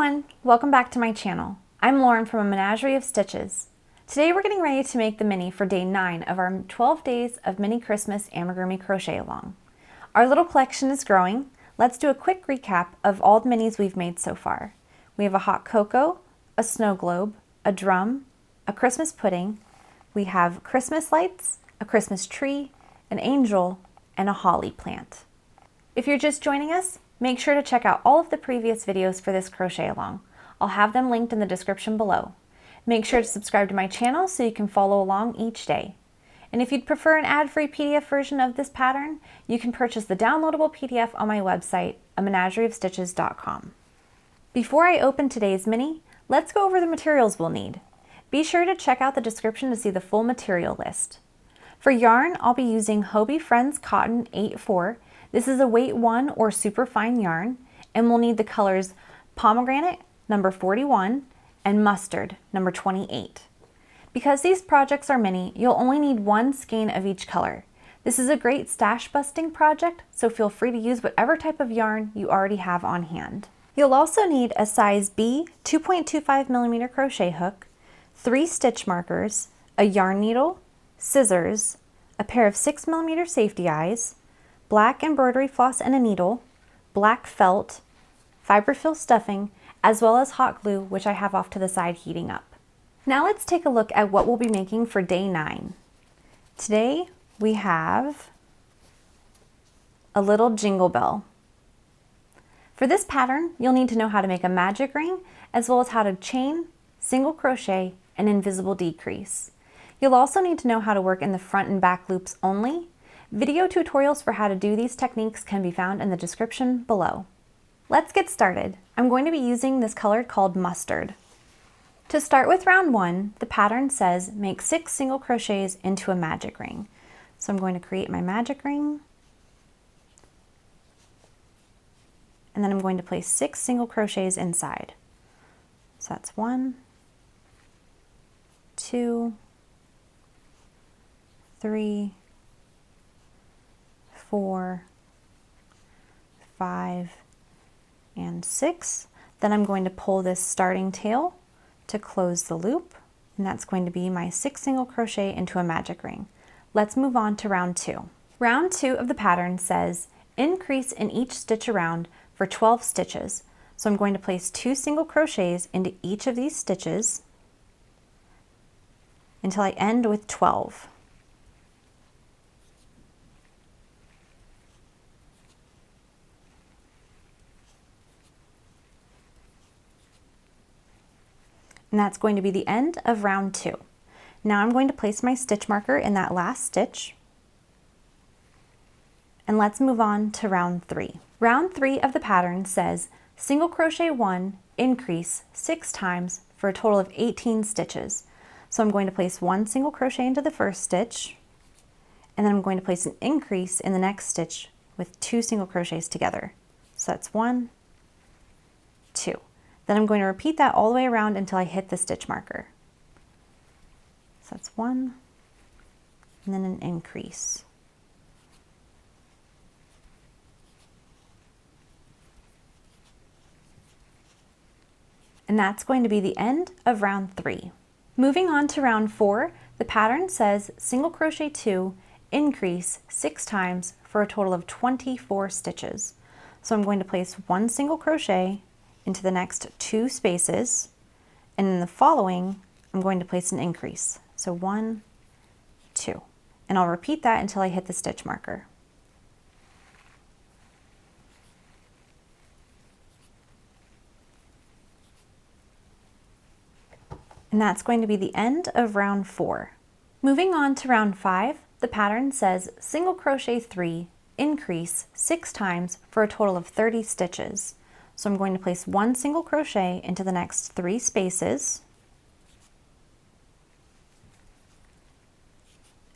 everyone, welcome back to my channel. I'm Lauren from A Menagerie of Stitches. Today we're getting ready to make the mini for day 9 of our 12 days of mini Christmas amigurumi crochet along. Our little collection is growing. Let's do a quick recap of all the minis we've made so far. We have a hot cocoa, a snow globe, a drum, a Christmas pudding. We have Christmas lights, a Christmas tree, an angel, and a holly plant. If you're just joining us, make sure to check out all of the previous videos for this crochet along. I'll have them linked in the description below. Make sure to subscribe to my channel so you can follow along each day. And if you'd prefer an ad-free PDF version of this pattern, you can purchase the downloadable PDF on my website, amenagerieofstitches.com. Before I open today's mini, let's go over the materials we'll need. Be sure to check out the description to see the full material list. For yarn, I'll be using Hobbii Friends Cotton 8/4. This is a weight 1 or super fine yarn, and we'll need the colors Pomegranate, number 41, and Mustard, number 28. Because these projects are mini, you'll only need one skein of each color. This is a great stash busting project, so feel free to use whatever type of yarn you already have on hand. You'll also need a size B 2.25mm crochet hook, 3 stitch markers, a yarn needle, scissors, a pair of 6mm safety eyes, black embroidery floss and a needle, black felt, fiberfill stuffing, as well as hot glue, which I have off to the side heating up. Now let's take a look at what we'll be making for day 9. Today we have a little jingle bell. For this pattern, you'll need to know how to make a magic ring, as well as how to chain, single crochet, and invisible decrease. You'll also need to know how to work in the front and back loops only. Video tutorials for how to do these techniques can be found in the description below. Let's get started. I'm going to be using this color called Mustard. To start with round 1, the pattern says make 6 single crochets into a magic ring. So I'm going to create my magic ring, and then I'm going to place 6 single crochets inside. So that's 1, 2, 3, 4, 5, and 6. Then I'm going to pull this starting tail to close the loop, and that's going to be my 6 single crochet into a magic ring. Let's move on to round 2. Round 2 of the pattern says increase in each stitch around for 12 stitches. So I'm going to place 2 single crochets into each of these stitches until I end with 12. And that's going to be the end of round 2. Now I'm going to place my stitch marker in that last stitch, and let's move on to round 3. Round 3 of the pattern says single crochet 1, increase 6 times for a total of 18 stitches. So I'm going to place 1 single crochet into the first stitch, and then I'm going to place an increase in the next stitch with 2 single crochets together. So that's 1, 2. Then I'm going to repeat that all the way around until I hit the stitch marker. So that's 1, and then an increase. And that's going to be the end of round 3. Moving on to round 4, the pattern says single crochet 2, increase 6 times for a total of 24 stitches. So I'm going to place 1 single crochet into the next 2 spaces, and in the following I'm going to place an increase. So 1, 2, and I'll repeat that until I hit the stitch marker. And that's going to be the end of round 4. Moving on to round 5, the pattern says single crochet 3, increase 6 times for a total of 30 stitches. So I'm going to place 1 single crochet into the next 3 spaces,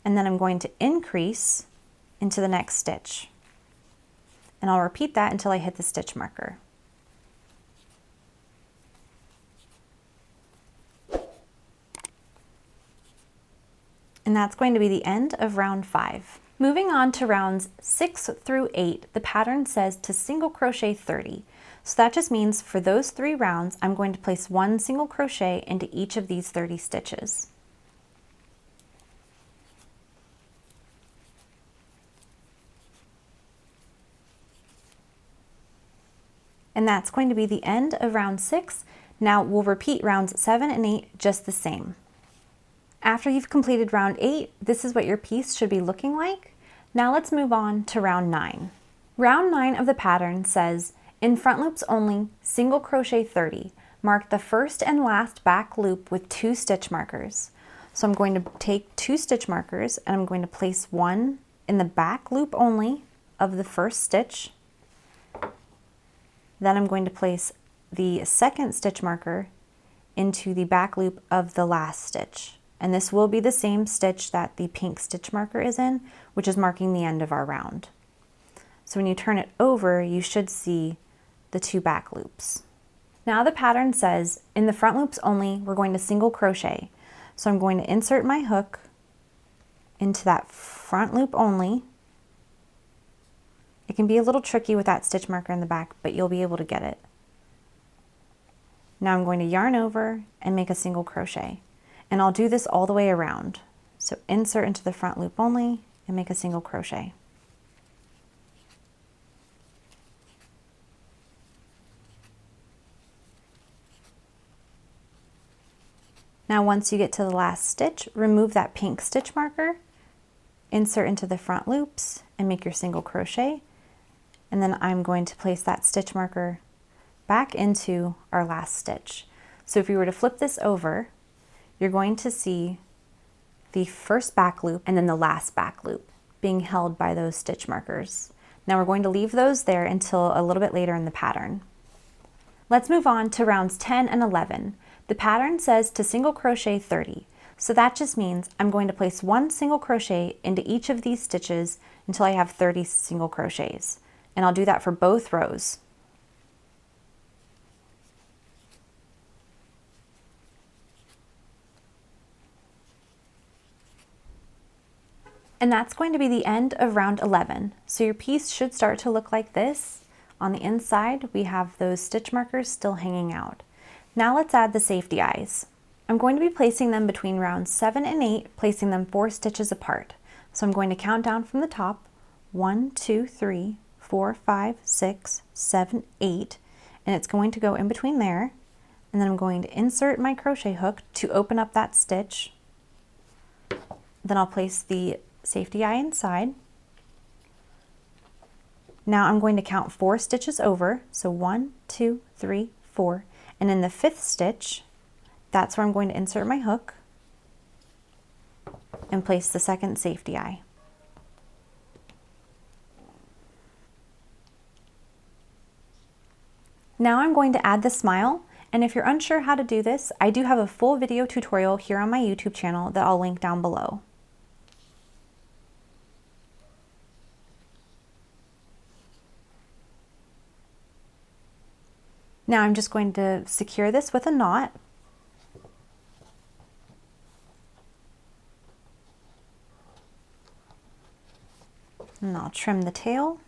and then I'm going to increase into the next stitch, and I'll repeat that until I hit the stitch marker. And that's going to be the end of round 5. Moving on to rounds 6 through 8, the pattern says to single crochet 30. So that just means for those 3 rounds, I'm going to place 1 single crochet into each of these 30 stitches. And that's going to be the end of round 6. Now we'll repeat rounds 7 and 8 just the same. After you've completed round 8, this is what your piece should be looking like. Now let's move on to round 9. Round 9 of the pattern says, in front loops only, single crochet 30. Mark the first and last back loop with 2 stitch markers. So I'm going to take 2 stitch markers and I'm going to place one in the back loop only of the first stitch. Then I'm going to place the second stitch marker into the back loop of the last stitch. And this will be the same stitch that the pink stitch marker is in, which is marking the end of our round. So when you turn it over, you should see the 2 back loops. Now the pattern says, in the front loops only, we're going to single crochet. So I'm going to insert my hook into that front loop only. It can be a little tricky with that stitch marker in the back, but you'll be able to get it. Now I'm going to yarn over and make a single crochet. And I'll do this all the way around. So insert into the front loop only and make a single crochet. Now once you get to the last stitch, remove that pink stitch marker, insert into the front loops and make your single crochet. And then I'm going to place that stitch marker back into our last stitch. So if you were to flip this over, you're going to see the first back loop and then the last back loop being held by those stitch markers. Now we're going to leave those there until a little bit later in the pattern. Let's move on to rounds 10 and 11. The pattern says to single crochet 30. So that just means I'm going to place 1 single crochet into each of these stitches until I have 30 single crochets. And I'll do that for both rows. And that's going to be the end of round 11. So your piece should start to look like this. On the inside, we have those stitch markers still hanging out. Now let's add the safety eyes. I'm going to be placing them between rounds 7 and 8, placing them 4 stitches apart. So I'm going to count down from the top, 1, 2, 3, 4, 5, 6, 7, 8, and it's going to go in between there. And then I'm going to insert my crochet hook to open up that stitch. Then I'll place the safety eye inside. Now I'm going to count 4 stitches over, so 1, 2, 3, 4, and in the 5th stitch, that's where I'm going to insert my hook and place the second safety eye. Now I'm going to add the smile, and if you're unsure how to do this, I do have a full video tutorial here on my YouTube channel that I'll link down below. Now I'm just going to secure this with a knot. And I'll trim the tail.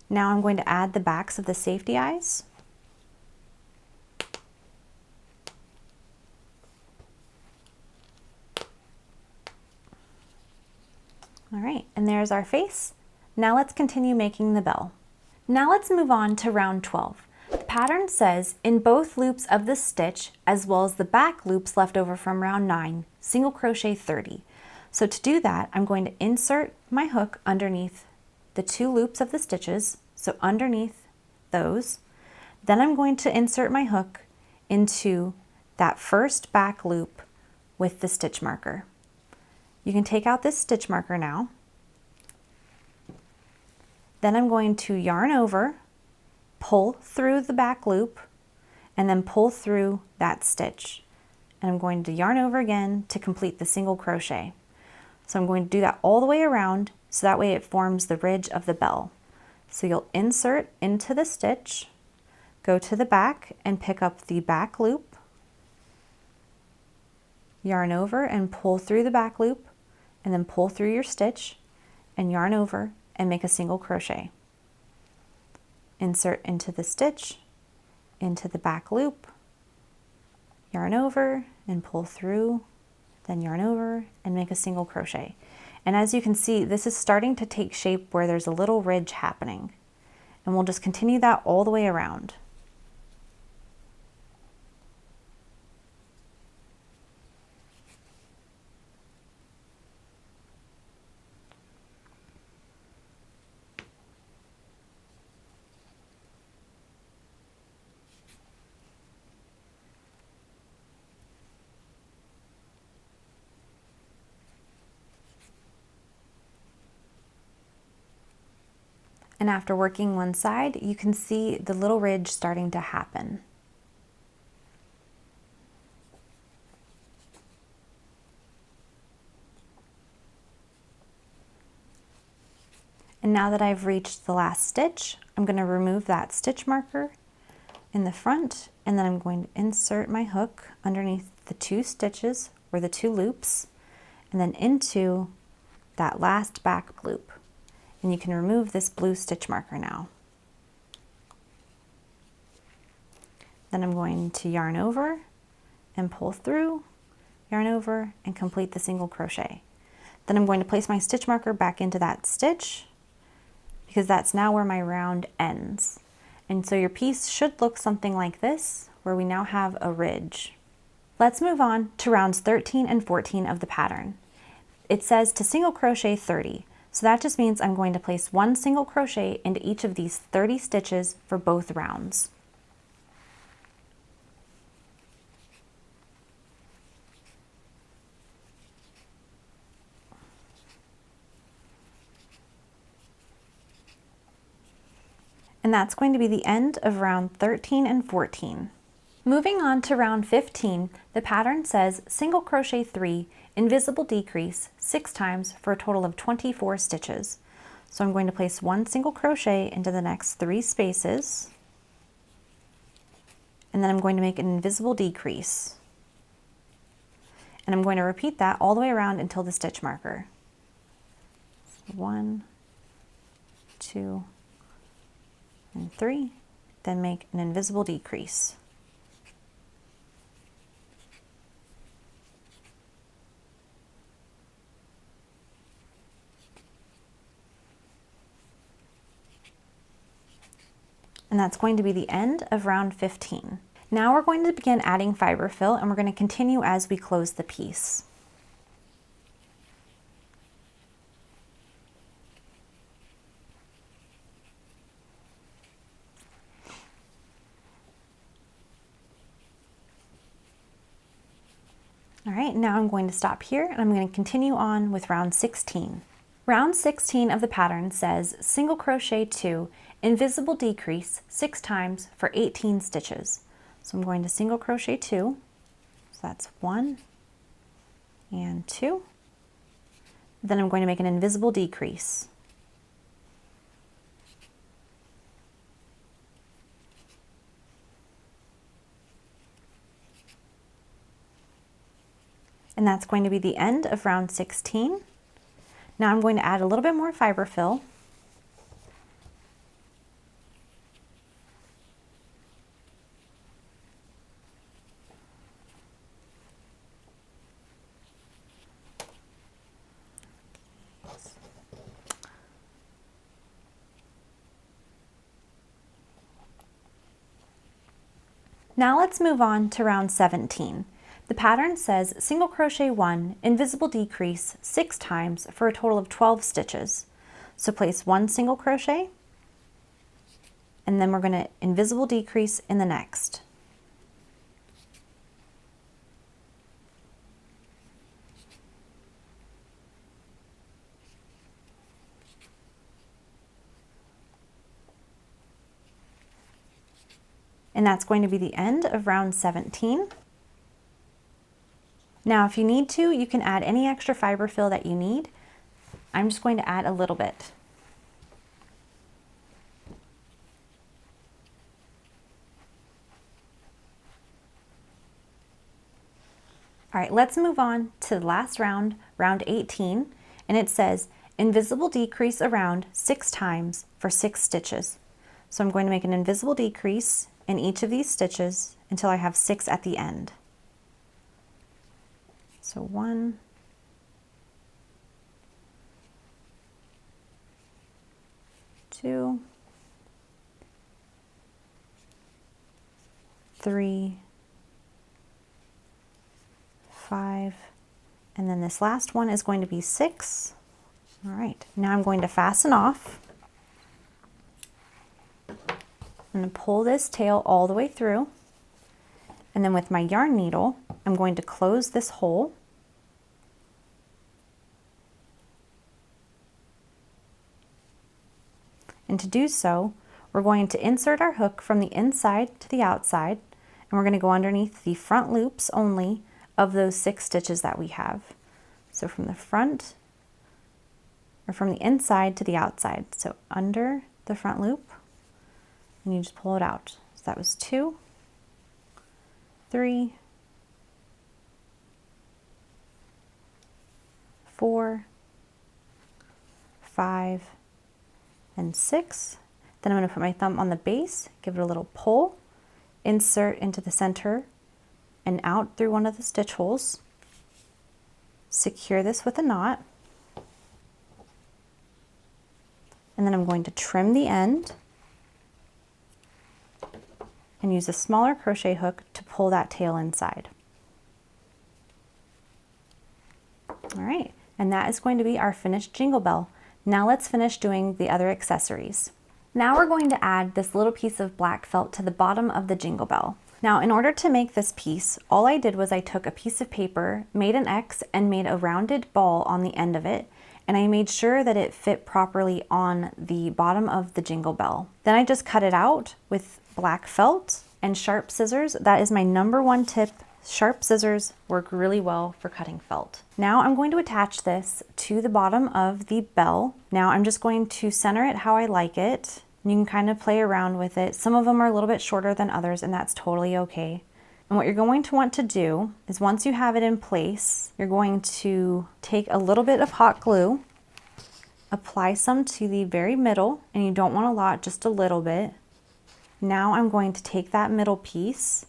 Now I'm going to add the backs of the safety eyes. All right, and there's our face. Now let's continue making the bell. Now let's move on to round 12. The pattern says in both loops of the stitch, as well as the back loops left over from round 9, single crochet 30. So to do that, I'm going to insert my hook underneath the 2 loops of the stitches, so underneath those. Then I'm going to insert my hook into that first back loop with the stitch marker. You can take out this stitch marker now. Then I'm going to yarn over, pull through the back loop, and then pull through that stitch. And I'm going to yarn over again to complete the single crochet. So I'm going to do that all the way around, so that way it forms the ridge of the bell. So you'll insert into the stitch, go to the back and pick up the back loop, yarn over and pull through the back loop, and then pull through your stitch and yarn over and make a single crochet. insert into the stitch, into the back loop, yarn over and pull through, then yarn over and make a single crochet. And as you can see, this is starting to take shape where there's a little ridge happening. And we'll just continue that all the way around. And after working one side, you can see the little ridge starting to happen. And now that I've reached the last stitch, I'm going to remove that stitch marker in the front, and then I'm going to insert my hook underneath the 2 stitches or the 2 loops, and then into that last back loop. And you can remove this blue stitch marker now. Then I'm going to yarn over and pull through, yarn over and complete the single crochet. Then I'm going to place my stitch marker back into that stitch because that's now where my round ends. And so your piece should look something like this, where we now have a ridge. Let's move on to rounds 13 and 14 of the pattern. It says to single crochet 30. So that just means I'm going to place 1 single crochet into each of these 30 stitches for both rounds. And that's going to be the end of round 13 and 14. Moving on to round 15, the pattern says single crochet 3, invisible decrease 6 times for a total of 24 stitches. So I'm going to place 1 single crochet into the next 3 spaces, and then I'm going to make an invisible decrease. And I'm going to repeat that all the way around until the stitch marker. 1, 2, and 3, then make an invisible decrease. And that's going to be the end of round 15. Now we're going to begin adding fiber fill, and we're going to continue as we close the piece. All right, now I'm going to stop here and I'm going to continue on with round 16. Round 16 of the pattern says single crochet 2, invisible decrease 6 times for 18 stitches. So I'm going to single crochet 2, so that's 1 and 2. Then I'm going to make an invisible decrease. And that's going to be the end of round 16. Now I'm going to add a little bit more fiber fill. Now let's move on to round 17. The pattern says single crochet 1, invisible decrease 6 times for a total of 12 stitches. So place 1 single crochet, and then we're going to invisible decrease in the next. And that's going to be the end of round 17. Now, if you need to, you can add any extra fiber fill that you need. I'm just going to add a little bit. All right, let's move on to the last round, round 18, and it says invisible decrease around 6 times for 6 stitches. So I'm going to make an invisible decrease in each of these stitches until I have 6 at the end. So 1, 2, 3, 5, and then this last one is going to be 6. All right, now I'm going to fasten off. I'm going to pull this tail all the way through, and then with my yarn needle, I'm going to close this hole. And to do so, we're going to insert our hook from the inside to the outside, and we're going to go underneath the front loops only of those 6 stitches that we have. So from the front, or from the inside to the outside. So under the front loop, and you just pull it out. So that was 2, 3, 4, 5, and 6. Then I'm going to put my thumb on the base, give it a little pull, insert into the center and out through one of the stitch holes. Secure this with a knot. And then I'm going to trim the end and use a smaller crochet hook to pull that tail inside. All right, and that is going to be our finished jingle bell. Now let's finish doing the other accessories. Now we're going to add this little piece of black felt to the bottom of the jingle bell. Now in order to make this piece, all I did was I took a piece of paper, made an X, and made a rounded ball on the end of it, and I made sure that it fit properly on the bottom of the jingle bell. Then I just cut it out with black felt and sharp scissors. That is my #1 tip. Sharp scissors work really well for cutting felt. Now I'm going to attach this to the bottom of the bell. Now I'm just going to center it how I like it. You can kind of play around with it. Some of them are a little bit shorter than others, and that's totally okay. And what you're going to want to do is once you have it in place, you're going to take a little bit of hot glue, apply some to the very middle, and you don't want a lot, just a little bit. Now I'm going to take that middle piece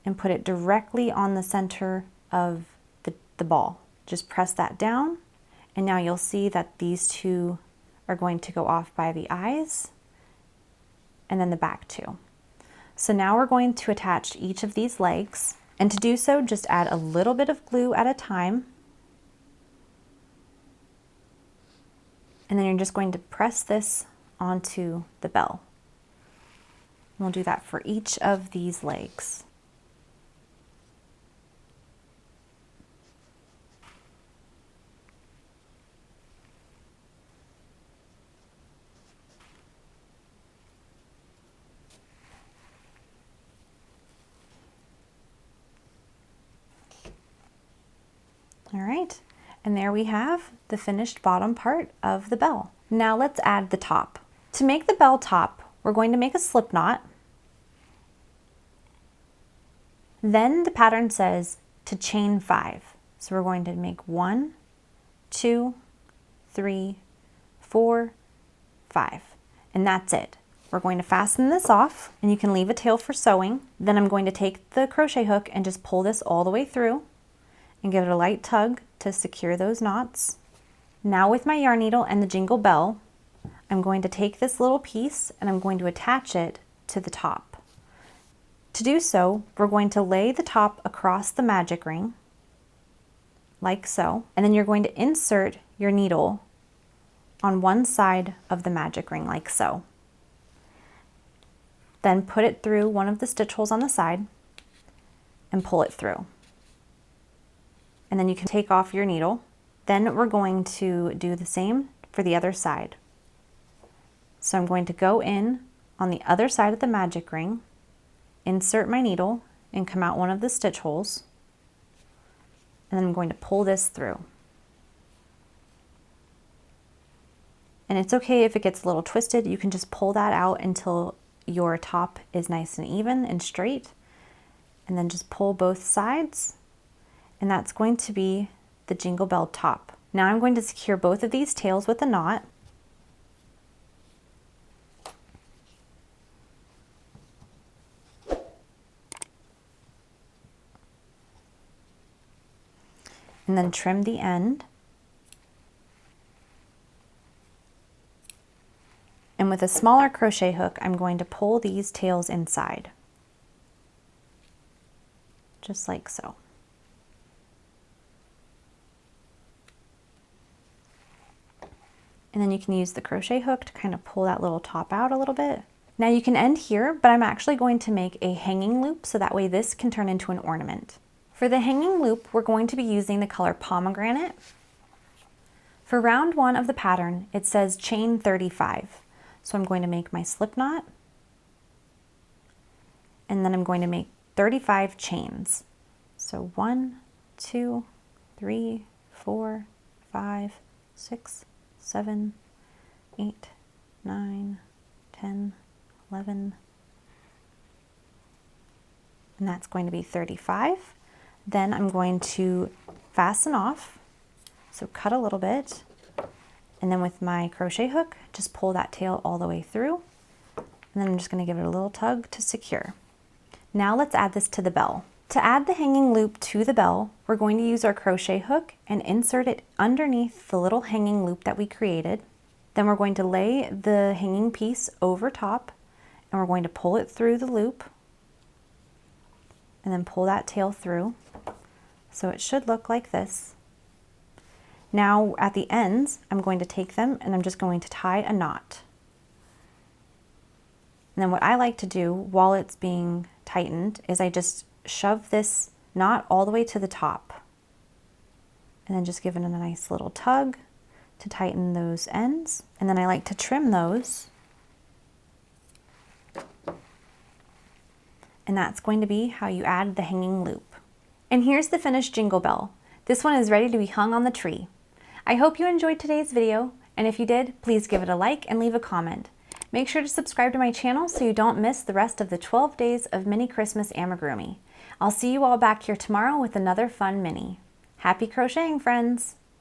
and put it directly on the center of the ball. Just press that down, and now you'll see that these two are going to go off by the eyes, and then the back two. So now we're going to attach each of these legs, and to do so, just add a little bit of glue at a time, and then you're just going to press this onto the bell. We'll do that for each of these legs. All right, and there we have the finished bottom part of the bell. Now let's add the top. To make the bell top, we're going to make a slip knot. Then the pattern says to chain 5. So we're going to make 1, 2, 3, 4, 5, and that's it. We're going to fasten this off, and you can leave a tail for sewing. Then I'm going to take the crochet hook and just pull this all the way through and give it a light tug to secure those knots. Now with my yarn needle and the jingle bell, I'm going to take this little piece and I'm going to attach it to the top. To do so, we're going to lay the top across the magic ring, like so, and then you're going to insert your needle on one side of the magic ring, like so. Then put it through one of the stitch holes on the side and pull it through. And then you can take off your needle. Then we're going to do the same for the other side. So I'm going to go in on the other side of the magic ring, insert my needle, and come out one of the stitch holes. And then I'm going to pull this through. And it's okay if it gets a little twisted. You can just pull that out until your top is nice and even and straight. And then just pull both sides. And that's going to be the jingle bell top. Now I'm going to secure both of these tails with a knot. and then trim the end. And with a smaller crochet hook, I'm going to pull these tails inside, just like so. And then you can use the crochet hook to kind of pull that little top out a little bit. Now you can end here, but I'm actually going to make a hanging loop so that way this can turn into an ornament. For the hanging loop, we're going to be using the color Pomegranate. For round 1 of the pattern, it says chain 35. So I'm going to make my slip knot, and then I'm going to make 35 chains. So 1, 2, 3, 4, 5, 6, 7, 8, 9, 10, 11, and that's going to be 35. Then I'm going to fasten off, so cut a little bit, and then with my crochet hook, just pull that tail all the way through, and then I'm just going to give it a little tug to secure. Now let's add this to the bell. To add the hanging loop to the bell, we're going to use our crochet hook and insert it underneath the little hanging loop that we created. Then we're going to lay the hanging piece over top, and we're going to pull it through the loop, and then pull that tail through. So it should look like this. Now at the ends, I'm going to take them and I'm just going to tie a knot. And then what I like to do while it's being tightened is I just shove this knot all the way to the top, and then just give it a nice little tug to tighten those ends. And then I like to trim those. And that's going to be how you add the hanging loop. And here's the finished jingle bell. This one is ready to be hung on the tree. I hope you enjoyed today's video, and if you did, please give it a like and leave a comment. Make sure to subscribe to my channel so you don't miss the rest of the 12 days of mini Christmas amigurumi. I'll see you all back here tomorrow with another fun mini. Happy crocheting, friends!